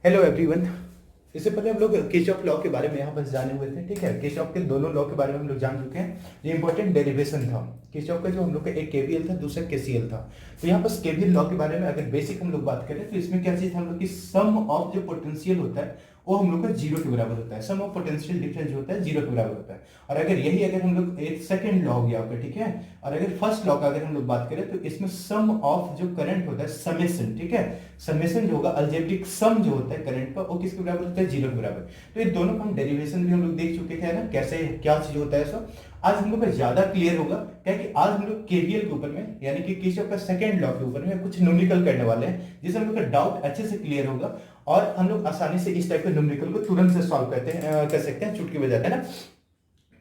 Hello everyone. इससे पहले हम लोग किरचॉफ लॉ के बारे में यहाँ पर जाने हुए थे। ठीक है, किरचॉफ के दोनों लॉ के बारे में हम लोग जान चुके हैं। ये इंपॉर्टेंट डेरिवेशन था किरचॉफ का, जो हम लोग का एक केवीएल था, दूसरा केसीएल था। तो यहाँ पर केवीएल लॉ के बारे में अगर बेसिक हम लोग बात करें तो इसमें क्या चीज हम लोग की सम ऑफ जो पोटेंशियल होता है वो हम लोग का जीरो के बराबर होता है। सम ऑफ पोटेंशियल डिफरेंस जो होता है जीरो के बराबर होता है। और अगर हम लोग एक सेकंड लॉ हो गया आपका, ठीक है। और अगर फर्स्ट लॉ का अगर हम लोग बात करें तो इसमें सम ऑफ जो करंट होता है समेशन, ठीक है, समेशन जो होगा अलजेब्रिक सम जो होता है करंट का वो किसके बराबर होता है, जीरो के बराबर। तो ये दोनों का हम डेरिवेशन भी हम लोग देख चुके थे ना, कैसे क्या चीज होता है सब। आज हम लोग का ज्यादा क्लियर होगा क्या कि आज हम लोग केवीएल के ऊपर में यानी कि किरचॉफ का सेकंड लॉ के ऊपर में कुछ न्यूमेरिकल करने वाले हैं, जिससे हम लोग का डाउट अच्छे से क्लियर होगा और हम लोग आसानी से इस टाइप के न्यूमेरिकल को तुरंत से सॉल्व कर सकते हैं चुटकी बजाते हैं ना।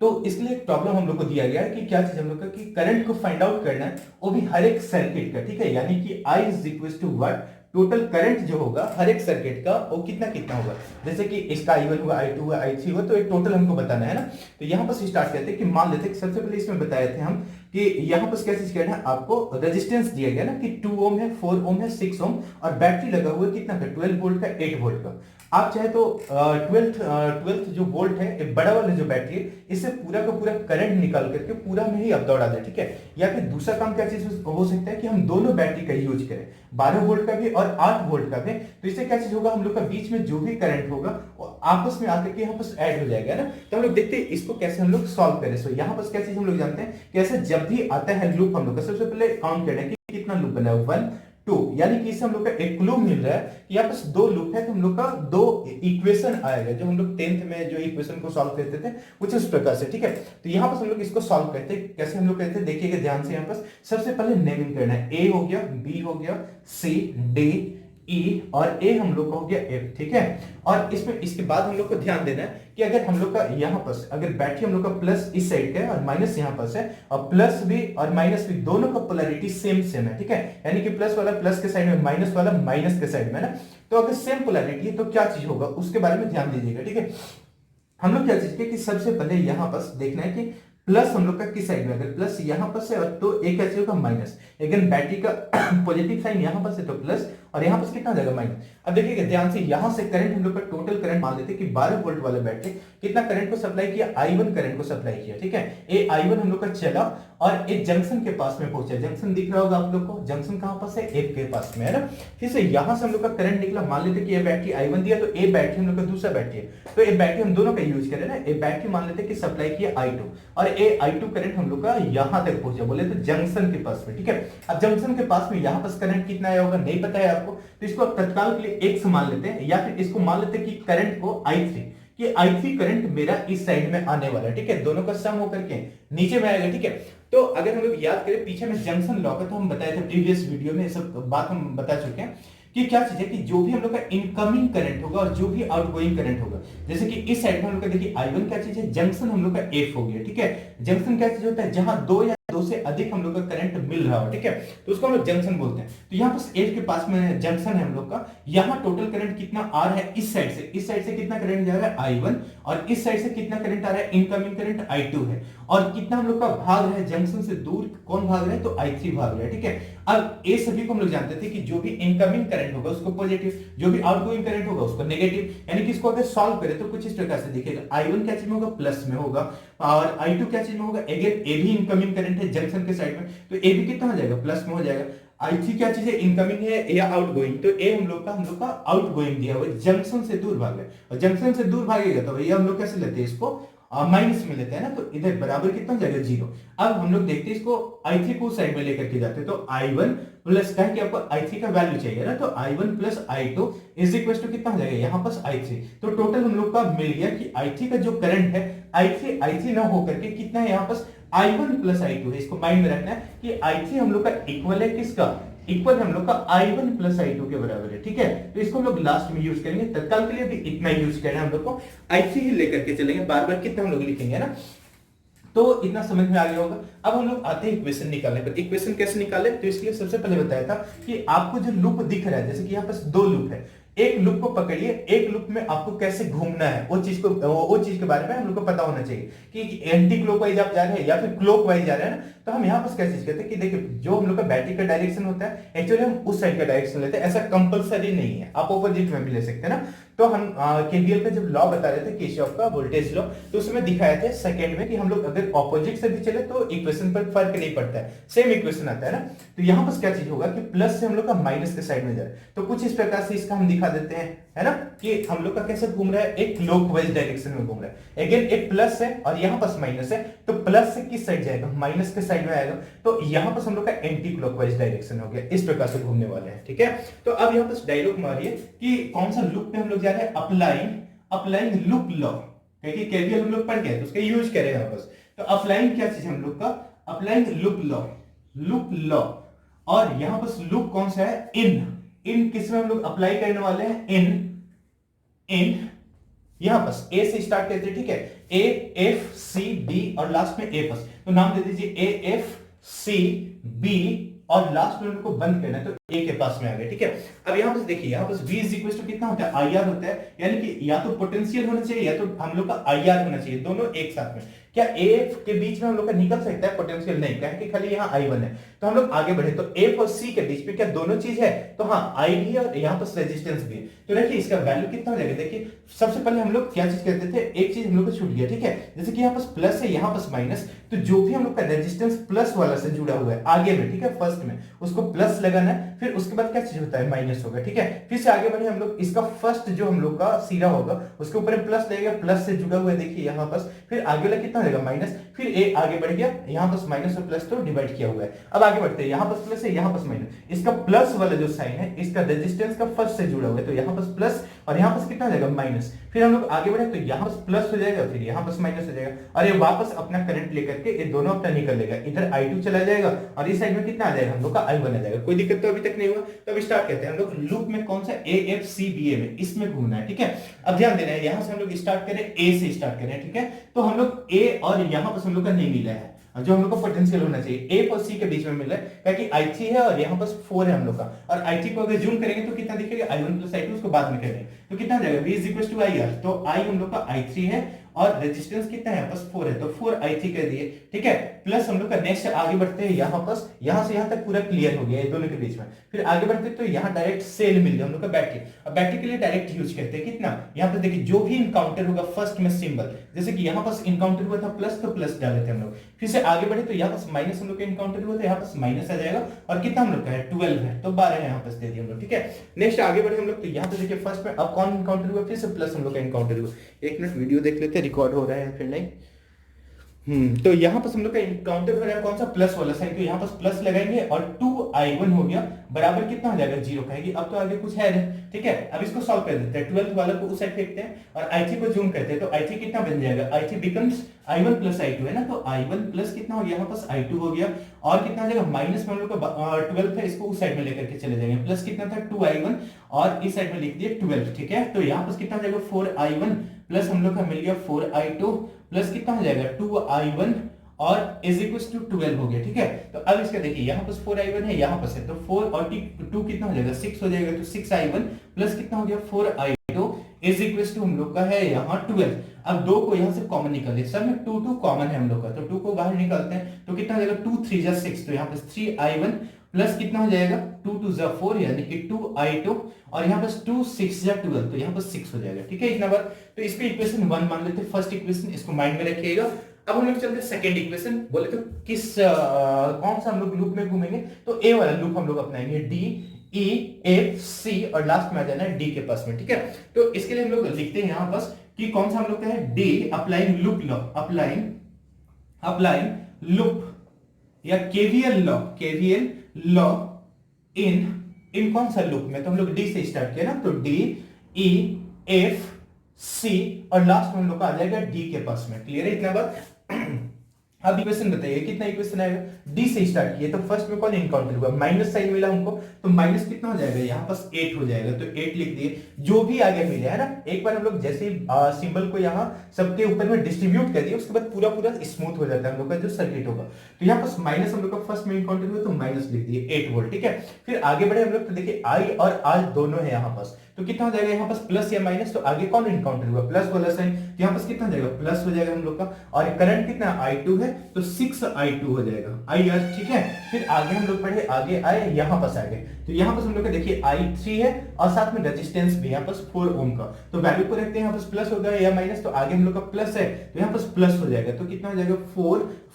तो इसके लिए एक प्रॉब्लम हम लोग को दिया गया है कि क्या चीज हम लोग का कि करंट को फाइंड आउट करना है, वो भी हर एक सर्किट का, ठीक है। यानी कि I is equal to what, total current जो होगा हर एक सर्किट का वो कितना कितना होगा। जैसे कि इसका I1 हुआ, I2 हुआ, I3 हुआ, तो एक टोटल हमको बताना है ना। तो यहाँ पर स्टार्ट करते हैं कि मान लेते हैं कि सबसे पहले इसमें बताए थे हम कि यहाँ पर क्या चीज करना है, आपको रेजिस्टेंस दिया गया ना कि 2 ओम है, 4 ओम है, 6 ओम, और बैटरी लगा हुआ है कितना का, 12 वोल्ट का, 8 वोल्ट का। आप चाहे तो ट्वेल्थ जो वोल्ट है, एक बड़ा वाला जो बैटरी है, इससे पूरा का पूरा करंट निकाल करके पूरा में ही आप दौड़ा दें, ठीक है। या फिर दूसरा काम क्या चीज हो सकता है कि हम दोनों बैटरी का यूज करें, 12 वोल्ट का भी और 8 वोल्ट का भी। तो इससे क्या चीज होगा, हम लोग का बीच में जो भी करंट होगा वो आपस में आकर के यहाँ पर ऐड हो जाएगा ना। तो हम लोग देखते हैं इसको कैसे हम लोग सॉल्व करें। सो यहाँ पर क्या चीज हम लोग जानते हैं कि ऐसे जब भी आता है लूप, हम लोग का सबसे पहले काउंट करना है कि कितना लूप बना है, 1 2, यानी कि इससे हम लोग का एक क्लू मिल रहा है कि यहाँ पर दो लूप है, तो हम लोग का दो इक्वेशन आएगा। जो हम लोग 10th में जो इक्वेशन को सॉल्व करते थे कुछ इस प्रकार से, ठीक है। तो यहाँ पर हम लोग इसको सॉल्व करते हैं, कैसे हम लोग करते हैं देखिएगा ध्यान से। यहाँ पर सबसे पहले नेमिंग करना है, ए हो गया, बी हो गया, सी, डी, ई, और ए हम लोग का हो गया एफ, ठीक है। और इसमें इसके बाद हम लोग को ध्यान देना है कि अगर हम लोग का यहाँ पर अगर बैटरी हम लोग का प्लस इस साइड का है और माइनस यहाँ पर है, और प्लस भी और माइनस भी दोनों का पोलैरिटी सेम सेम है, ठीक है। यानी कि प्लस वाला प्लस के साइड में, माइनस वाला माइनस के साइड में ना। तो अगर सेम पोलैरिटी है तो क्या चीज होगा उसके बारे में ध्यान दीजिएगा, ठीक है। हम लोग क्या चीज के कि सबसे पहले यहाँ पर देखना है कि प्लस हम लोग का किस साइड में, अगर प्लस यहाँ पर से तो एक कैसे होगा माइनस। लेकिन बैटरी का पॉजिटिव साइन यहाँ पर से तो प्लस, और यहाँ पर कितना जाएगा माइनस। अब देखिएगा ध्यान से, यहाँ से करंट हम लोग का टोटल करंट मान लेते हैं कि 12 वोल्ट वाला बैटरी कितना करंट को सप्लाई किया, I1 करंट को सप्लाई किया, ठीक है। ये I1 हम लोग का चला और एक जंक्शन के पास में पहुंचा। जंक्शन दिख रहा होगा आप लोग को, जंक्शन कहां पास है, एफ के पास में है ना। फिर से यहां से हम लोग का करंट निकला, मान लेते कि ये बैटरी I1 दिया, तो ए बैटरी हम लोग का दूसरा बैटरी है, तो ये बैटरी हम दोनों का यूज करें ना। ये बैटरी मान लेते कि सप्लाई किया I2, और ये I2 करंट हम लोग का यहां तक पहुंचा, बोले तो जंक्शन के पास में, ठीक है। अब जंक्शन के पास में यहां पर करंट कितना आया होगा नहीं पता है आपको, तो इसको तत्काल के लिए x मान लेते हैं, या फिर इसको मान लेते हैं कि करंट को I3, कि I3 करंट मेरा इस साइड में आने वाला है, ठीक है। दोनों का सम होकर के नीचे में आएगा, ठीक है। तो अगर हम लोग याद करें पीछे में जंक्शन लॉ का, तो हम बताए थे प्रीवियस वीडियो में, सब बात हम बता चुके हैं कि क्या चीज है कि जो भी हम लोग का इनकमिंग करंट होगा और जो भी आउटगोइंग करंट होगा, जैसे कि इस साइड में हम लोग का देखिए I1 क्या चीज है, जंक्शन हम लोग का F हो गया, ठीक है। जंक्शन क्या चीज होता है, जहां दो या दो से अधिक हम लोग का करंट मिल रहा हो, ठीक है, तो उसको हम लोग जंक्शन बोलते हैं। तो यहाँ पर एफ के पास में जंक्शन है हम लोग का, यहाँ टोटल करंट कितना आ रहा है इस साइड से, इस साइड से कितना करंट जा रहा है I1, और इस साइड से कितना करंट आ रहा है, इनकमिंग करंट I2 है। और कितना हम लोग का भाग रहा है जंक्शन से दूर, कौन भाग रहा है, तो I3 भाग रहा है, ठीक है। अब ये सभी को हम लोग जानते थे कि जो भी इनकमिंग करंट होगा उसको पॉजिटिव, जो भी आउटगोइंग करंट होगा उसको नेगेटिव। यानी कि इसको अगर सॉल्व करें तो कुछ इस प्रकार से दिखेगा, I1 क्या चीज में होगा, प्लस में होगा, और I2 क्या चीज में होगा, अगेन ए भी इनकमिंग करंट है जंक्शन के साइड में, तो ए भी कितना हो जाएगा, प्लस में हो जाएगा। I3 क्या चीज है, इनकमिंग है या आउटगोइंग, तो ए हम लोग का आउटगोइंग दिया हुआ है, जंक्शन से दूर भाग रहा है, और जंक्शन से दूर भागेगा तो भैया हम लोग कैसे लेते हैं इसको, माइनस में लेते हैं ना, तो इधर बराबर कितना हो जाएगा, 0। अब हम लोग देखते हैं इसको I3 को साइड में लेकर के जाते हैं, तो I1 प्लस का है कि आपको I3 का वैल्यू चाहिए ना, तो I1 plus I2 is equal to कितना हो जाएगा, यहाँ पर I3। तो टोटल हम लोग का मिल गया कि I3 का जो करंट है, I3 ना होकर के कितना है यहाँ पर I1 प्लस I2 है। इसको माइंड में रखना है कि I3 हम लोग का इक्वल है किसका, इक्वल हम लोग का I1 प्लस I2 के बराबर है, ठीक है। तो इसको हम लोग लास्ट में यूज करेंगे, तत्काल के लिए भी इतना यूज करना है हम लोग को, I3 ही लेकर के चलेंगे, बार बार कितना हम लोग लिखेंगे ना। तो इतना समझ में आ गया होगा। अब हम लोग आते हैं इक्वेशन निकालने पर। इक्वेशन कैसे निकाले, तो इसलिए सबसे पहले बताया था कि आपको जो लूप दिख रहा है, जैसे कि यहाँ पर दो लूप है, एक लूप को पकड़िए, एक लूप में आपको कैसे घूमना है वो चीज के बारे में हम लोग को पता होना चाहिए कि एंटी क्लॉकवाइज आप जा रहे हैं या फिर क्लॉकवाइज जा रहे हैं ना। तो हम यहाँ पर क्या चीज कहते हैं कि देखिए जो हम लोग का बैटरी का डायरेक्शन होता है एक्चुअली हम उस साइड का डायरेक्शन लेते हैं, ऐसा कंपलसरी नहीं है, आप ऑपोजिट में भी ले सकते हैं ना। तो हम केवीएल का जब लॉ बता रहे थे किरचॉफ का वोल्टेज लॉ, तो उसमें दिखाए थे सेकंड में कि हम लोग अगर ऑपोजिट से भी चले तो इक्वेशन पर फर्क नहीं पड़ता है, सेम इक्वेशन आता है ना। तो यहाँ पर क्या चीज होगा कि प्लस से हम लोग का माइनस के साइड में जाए, तो कुछ इस प्रकार से इसका हम दिखा देते हैं, है ना, कि हम लोग का कैसे घूम रहा है, एक क्लॉकवाइज डायरेक्शन में घूम रहा है। अगेन एक प्लस है और यहाँ पर माइनस है, तो प्लस से किस साइड जाएगा, माइनस के साइड में आएगा, तो यहाँ पर हम लोग का एंटी क्लॉकवाइज डायरेक्शन हो गया, इस प्रकार से घूमने वाले हैं, ठीक है। तो अब यहाँ पर डायलॉग मारिए कि कौन सा लूप पे हम लोग जा रहे हैं, अप्लाइंग लूप लॉ, क्योंकि केवीएल हम लोग पढ़ गए तो उसका यूज करें यहाँ पर। तो अप्लाइंग क्या चीज हम लोग का, अप्लाइंग लूप लॉ, और यहाँ पर लूप कौन सा है, इन किस में हम लोग अप्लाई करने वाले हैं, इन यहां पर ए से स्टार्ट करते हैं, ठीक है, ए एफ सी बी और लास्ट में ए बस, तो नाम दे दीजिए ए एफ सी बी और लास्ट में उनको बंद करना है, तो ए के पास में आ गया, ठीक है। अब यहां पर देखिए, यहां पर V इज इक्वल टू कितना होता है, IR होता है, यानी कि या तो पोटेंशियल होना चाहिए या तो हम लोग का IR होना चाहिए, दोनों एक साथ में। क्या एफ के बीच में हम लोग का निकल सकता है पोटेंशियल, नहीं, क्या है कि खाली यहाँ I1 है। तो हम लोग आगे बढ़े, तो एफ और सी के बीच में क्या दोनों चीज है, तो हाँ I भी है और यहाँ पर रेजिस्टेंस भी है। तो देखिए इसका वैल्यू कितना हो जाएगा, देखिए सबसे पहले हम लोग क्या चीज करते थे, एक चीज हम लोग को छूट गया, ठीक है, जैसे कि यहाँ पर प्लस है यहाँ पर माइनस, तो जो भी हम लोग का रेजिस्टेंस प्लस वाला से जुड़ा हुआ है आगे में, ठीक है, फर्स्ट में उसको प्लस लगाना है, फिर उसके बाद क्या चीज होता है, माइनस होगा, ठीक है। फिर से आगे बढ़े हम लोग, इसका फर्स्ट जो हम लोग का सिरा होगा उसके ऊपर प्लस लगेगा, प्लस से जुड़ा हुआ है देखिए यहाँ पर, फिर आगे वाला कितना हो जाएगा माइनस, फिर ए आगे बढ़ गया, यहाँ पर माइनस और प्लस तो डिवाइड किया हुआ है। अब आगे बढ़ते हैं, यहाँ पर प्लस है यहाँ पर माइनस, इसका प्लस वाला जो साइन है इसका रेजिस्टेंस का फर्स्ट से जुड़ा हुआ है, तो यहाँ पर प्लस और यहाँ पर कितना हो जाएगा माइनस, फिर हम लोग आगे बढ़े तो यहाँ पर प्लस हो जाएगा, फिर यहाँ पर माइनस हो जाएगा, और ये वापस अपना करंट लेकर के ये दोनों अपना निकल लेगा, इधर I2 चला जाएगा और इस साइड में कितना आ जाएगा हम लोग का I1 आ जाएगा। कोई दिक्कत तो अभी तक नहीं हुआ। तो अभी स्टार्ट करते हैं हम लोग लूप में, कौन सा AFCBA में, इसमें घूमना है, ठीक है। अब ध्यान देना है, यहां से हम लोग स्टार्ट करें, A से स्टार्ट करें, ठीक है। तो हम लोग A और यहां पर हम लोग का नहीं मिला है, जो हम लोग को पोटेंशियल होना चाहिए, ए और सी के बीच में मिल रहा है, क्योंकि I3 है और यहाँ पर 4 है हम लोग का, और I3 को अगर जूम करेंगे तो कितना दिखेगा, I1 प्लस I2, उसको बाद में करेंगे तो कितना आ जाएगा, V is equal to IR, तो I हम लोग का I3 है और रेजिस्टेंस कितना है, बस 4 है, तो 4I3 कर दिए, ठीक है। प्लस हम लोग का नेक्स्ट आगे बढ़ते हैं, यहाँ पर यहाँ से यहाँ तक पूरा क्लियर हो गया है दोनों के बीच में। फिर आगे बढ़ते हैं तो यहाँ डायरेक्ट सेल मिल गया हम लोग का बैटरी। अब बैटरी के लिए डायरेक्ट यूज करते हैं कितना, यहाँ पर देखिए जो भी इनकाउंटर होगा फर्स्ट में सिंबल, जैसे कि यहाँ पर इनकाउंटर हुआ था प्लस, तो प्लस डाले थे हम लोग। फिर से आगे बढ़े तो यहाँ पर माइनस हम लोग का इनकाउंटर हुआ था, यहाँ पर माइनस आ जाएगा, और कितना हम लोग का है 12 है, तो 12 यहाँ पर दे दिए हम लोग, ठीक है। नेक्स्ट आगे बढ़े हम लोग तो यहाँ पे देखिए फर्स्ट में अब कौन इनकाउंटर हुआ, फिर से प्लस हम लोग का इनकाउंटर हुआ। एक मिनट वीडियो देख लेते हैं रिकॉर्ड हो रहा है फिर नहीं। तो यहाँ पर हम लोग का इनकाउंटर हो रहा है कौन सा, प्लस वाला साइन, तो यहाँ पर प्लस लगाएंगे और 2I1 हो गया बराबर कितना हो जाएगा, 0 कहेगी। अब तो आगे कुछ है नहीं, ठीक है। अब इसको सॉल्व कर देते हैं, 12 वाला को उस साइड फेंकते हैं और I3 को जूम करते हैं, तो I3 कितना बन जाएगा, I3 becomes I1 plus I2 है ना, तो I1 प्लस कितना हो गया, यहाँ पर I2 हो गया, और कितना हो जाएगा माइनस में हम लोग का 12 था, इसको उस साइड में लेकर के चले जाएंगे, प्लस कितना था 2I1 और इस साइड में लिख दिए 12, ठीक है। तो यहाँ पर कितना हो जाएगा 4I1 प्लस हम लोग का मिल गया 4I2 प्लस कितना हो जाएगा 2I1 और इज इक्वल टू 12 हो गया, ठीक है। तो अब इसका देखिए यहाँ पर 4I1 है, यहाँ पर है, तो 4 और 2 कितना हो जाएगा 6 हो जाएगा, तो 6I1 प्लस कितना हो गया 4I2 इज इक्वल टू हम लोग का है यहाँ 12। अब 2 को यहाँ से कॉमन निकालिए, सब में 2 कॉमन है हम लोग का, तो 2 को बाहर निकालते हैं तो कितना हो जाएगा 2 3 जा 6, तो यहाँ पर 3I1 प्लस कितना हो जाएगा 2 2 जा 4 यानी कि 2I2 और यहाँ पर 2 6 जा 12, तो यहाँ पर 6 हो जाएगा, ठीक है। इतना बार तो इसको इक्वेशन 1 मान लेते हैं, फर्स्ट इक्वेशन, इसको माइंड में रखिएगा। अब हम लोग चलते हैं सेकंड इक्वेशन, बोले तो किस कौन सा हम लोग लूप में घूमेंगे, तो ए वाला लूप हम लोग अपनाएंगे, डी ई एफ सी और लास्ट में आ जाना है डी के पास में, ठीक है। तो इसके लिए हम लोग लिखते हैं यहाँ पास कि कौन सा हम लोग का है, D applying loop law, applying loop या केवीएल लॉ इन कौन सा लूप में, तो हम लोग डी से स्टार्ट किया ना, तो डी ई एफ सी और लास्ट में हम लोग का आ जाएगा डी के पास में, क्लियर है इतना बात। अब इक्वेशन बताइए कितना इक्वेशन आएगा, डी से स्टार्ट किए तो फर्स्ट में कौन इनकाउंटर हुआ, माइनस साइन मिला हमको, तो माइनस कितना हो जाएगा यहाँ पास 8 हो जाएगा, तो 8 लिख दिए। जो भी आगे मिले है ना, एक बार हम लोग जैसे ही सिंबल को यहाँ सबके ऊपर में डिस्ट्रीब्यूट कर दिए उसके बाद पूरा पूरा स्मूथ हो जाता है हम लोग का जो सर्किट होगा। तो यहाँ पास माइनस हम लोग का फर्स्ट में इनकाउंटर हुआ तो माइनस लिख दिए 8 वोल्ट, ठीक है। फिर आगे बढ़े हम लोग तो देखिए आई और आर दोनों है यहाँ पास, तो कितना हो जाएगा यहाँ पास प्लस या माइनस, तो आगे कौन इनकाउंटर हुआ प्लस वाला साइन, तो यहाँ पास कितना हो जाएगा प्लस हो जाएगा हम लोग का, और करंट कितना I2 है तो 6I2 हो जाएगा IR, ठीक है। फिर आगे हम लोग बढ़े, आगे आए यहाँ पास आ गए, तो यहाँ पास हम लोग का देखिए I3 है और साथ में रेजिस्टेंस भी यहाँ पास 4 ओम का, तो वैल्यू को रखते हैं यहाँ पास प्लस होगा या माइनस, तो आगे हम लोग का प्लस है तो यहाँ पास प्लस हो जाएगा, तो कितना हो जाएगा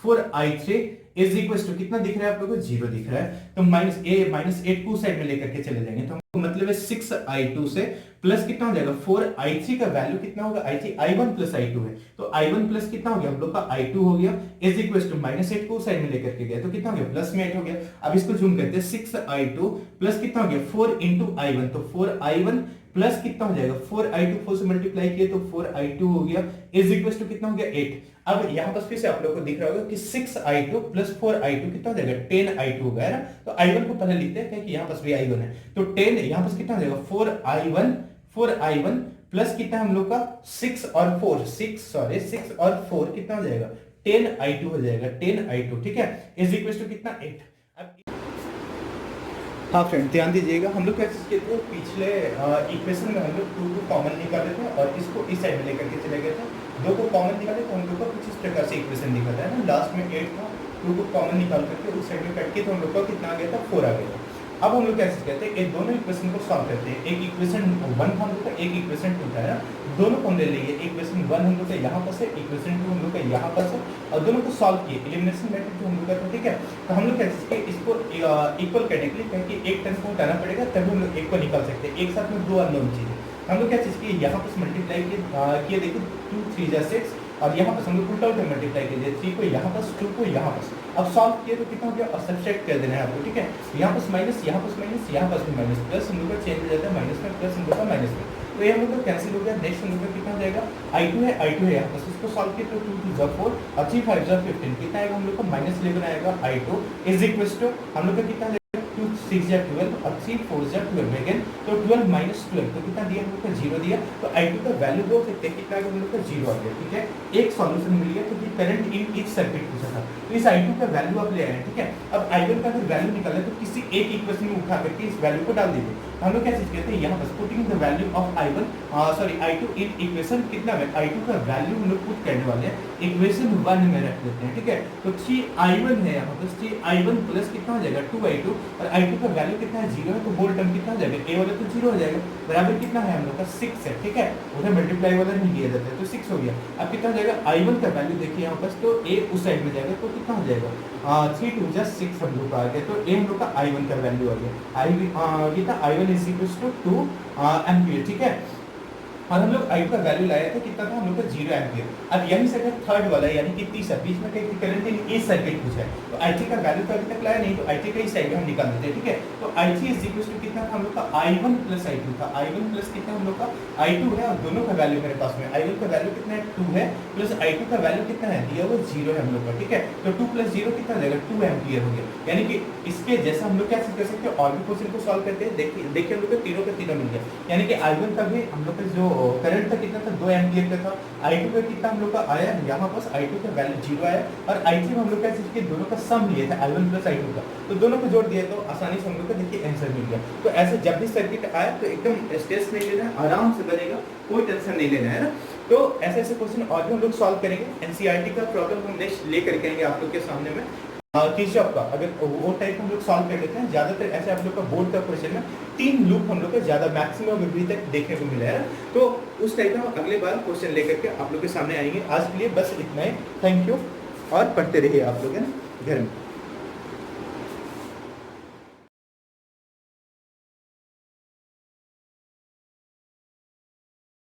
4I3 इज इक्वल टू कितना दिख रहा है आप लोगों को 0 दिख रहा है, तो -8 को साइड में लेकर के चले जाएंगे, तो हमको मतलब है 6I2 से प्लस कितना हो जाएगा 4I3 का वैल्यू कितना होगा, I1 प्लस I2 है, तो I1 प्लस कितना हो गया हम लोग का I2 हो गया इज इक्वल टू -8 को साइड में लेकर के गया, तो कितना हो गया प्लस में 8 हो गया। अब इसको जूम करते हैं 6I2 प्लस कितना हो गया 4 into I1, तो 4I1 प्लस कितना हो जाएगा 4I2, 4 से मल्टीप्लाई किए तो 4I2 हो गया इज इक्वल टू कितना हो गया 8। अब यहाँ पर फिर से आप लोगों को दिख रहा होगा कि 6I2 प्लस 4I2 कितना हो जाएगा 10I2 होगा, है ना। तो I1 को पहले लिखते हैं क्योंकि यहाँ पर भी I1 है, तो 10 यहाँ पर कितना हो जाएगा 4I1 प्लस कितना हम लोग का 6 और 4 कितना हो जाएगा 10I2 हो जाएगा 10I2, ठीक है, इज इक्वल टू कितना 8। अब हाँ फ्रेंड ध्यान दीजिएगा, हम लोग क्या चीज कहते हैं पिछले इक्वेशन में हम लोग 2 को कॉमन निकाले थे और इसको इस साइड में लेकर के चले गए थे, 2 को कॉमन निकाले तो हम लोग का कुछ इस प्रकार से इक्वेशन निकलता है ना, लास्ट में 8 था, 2 को कॉमन निकाल करके उस साइड में कट के तो हम लोग का कितना आ गया था 4 आ गया था। अब हम लोग क्या चीज कहते हैं, ये दोनों इक्वेशन को सॉल्व करते हैं, एक इक्वेशन 1 था हम लोग का, एक इक्वेशन 2 था, है ना, दोनों को हम ले लिए, इक्वेशन 1 हम लोग का यहाँ पर है, इक्वेशन 2 हम लोग का यहाँ पर है, और दोनों को सॉल्व किए, एलिमिनेशन मेथड जो हम लोग का था, ठीक है। तो हम लोग क्या चीज के इसको इक्वल करने के लिए कहें कि एक टर्म को हटाना पड़ेगा तभी हम लोग एक को निकाल सकते हैं, एक साथ में 2 अननोन चीजें हम लोग क्या चीज की यहाँ पर मल्टीप्लाई किए, देखिए 2 3 जा 6 और यहाँ पर हम लोग उल्टा उल्टा मल्टीप्लाई कीजिए, 3 को यहाँ पर 2 को यहाँ पर, अब सॉल्व किए तो कितना हो गया और सब्ट्रैक्ट कर देना है आपको, ठीक है। यहाँ पर माइनस, यहाँ पर माइनस, यहाँ पर भी माइनस, प्लस हम लोग का चेंज हो जाता है माइनस में, प्लस हम लोग का माइनस में, तो ये हम लोग का कैंसिल हो गया। नेक्स्ट हम लोग का कितना हो जाएगा I2 है यहाँ पर, इसको सॉल्व किए तो 2 2 जा 4 और 3 5 जा 15 कितना आएगा हम लोग का -11 आएगा I2 इज इक्वल टू हम लोग का कितना 2 6 जा 12 और 3 4 जा 12 अगेन, तो 12 माइनस 12 तो कितना दिया हम लोग का 0 दिया, तो I2 का वैल्यू दो सकते हैं कितना हम लोग का 0 आ गया, ठीक है। एक सॉल्यूशन मिल गया, तो ये करंट इन ईच सर्किट पूछा था, तो इस I2 का वैल्यू आप ले आए हैं, ठीक है। अब I1 का अगर वैल्यू निकालना है तो किसी एक इक्वेशन में उठा करके इस वैल्यू को डाल दीजिए, हम लोग क्या चीज कहते हैं यहाँ पर putting the value of I2 in equation कितना में I2 का वैल्यू हम लोग पुट करने वाले हैं इक्वेशन 1 में रख देते हैं, ठीक है। तो 3I1 है यहाँ पर, 3I1 प्लस कितना हो जाएगा 2I2 और I2 का वैल्यू कितना है 0 है, तो बोल टर्म कितना हो जाएगा a वाला तो 0 हो जाएगा, बराबर कितना है हम लोग का 6 है, ठीक है, उधर मल्टीप्लाई वाला नहीं दिया जाता है, तो 6 हो गया। अब कितना हो जाएगा I1 का वैल्यू देखिए यहाँ पर, तो a उस साइड में जाएगा तो कितना हो जाएगा 3 2 जा 6 हम लोग का आ गया, तो a हम लोग का I1 का वैल्यू आ गया, कितना I1 is equal to 2 ampere, ठीक है। और हम लोग I2 का वैल्यू लाया था कितना था हम लोग का 0 एम्पीयर। अब यहीं से अगर थर्ड वाला यानी कि तीसरा बीच में कहीं करंट इन इस सर्किट पूछा है, तो I3 का वैल्यू तो अभी तक लाया नहीं, तो I3 का इस साइड में हम निकाल देते हैं, ठीक है। तो I3 इज इक्वल टू कितना था हम लोग का I1 प्लस I2 था, I1 प्लस कितना हम लोग का I2 है, और दोनों का वैल्यू मेरे पास में I1 का वैल्यू कितना है 2 है, प्लस I2 का वैल्यू कितना है दिया हुआ 0 है हम लोग का, ठीक है। तो 2 प्लस 0 कितना हो जाएगा 2 एम्पीयर हो गया, यानी कि इसके जैसा हम लोग क्या कर सकते हैं और भी क्वेश्चन को सॉल्व करते हैं। देखिए हम लोग को तीनों का तीनों मिल गया, यानी कि I1 का भी हम लोग का जो करंट था था 2 एम्पीयर का था, I2 का कितना हम लोग का आया यहाँ पास I2 का वैल्यू 0 आया, और I3 में हम लोग क्या चीज के दोनों का सम लिए थे I1 प्लस I2 का, तो दोनों को जोड़ दिया तो आसानी से हम लोग का देखिए आंसर मिल गया। तो ऐसे जब भी सर्किट आया तो एकदम स्ट्रेस नहीं लेना है, आराम से बनेगा, कोई टेंशन नहीं लेना है ना। तो ऐसे ऐसे क्वेश्चन और भी हम लोग सॉल्व करेंगे, एनसीईआरटी का प्रॉब्लम हम नेक्स्ट लेकर के आएंगे आप लोग के सामने में। किरचॉफ का अगर वो टाइप हम लोग सॉल्व कर लेते हैं, ज्यादातर ऐसे आप लोग का बोर्ड का क्वेश्चन में 3 लूप हम लोग का ज्यादा मैक्सिमम अभी तक देखने को मिला है, तो उस टाइप का हम अगले बार क्वेश्चन लेकर के आप लोग के सामने आएंगे। आज के लिए बस इतना ही, थैंक यू, और पढ़ते रहिए आप लोग है ना घर में।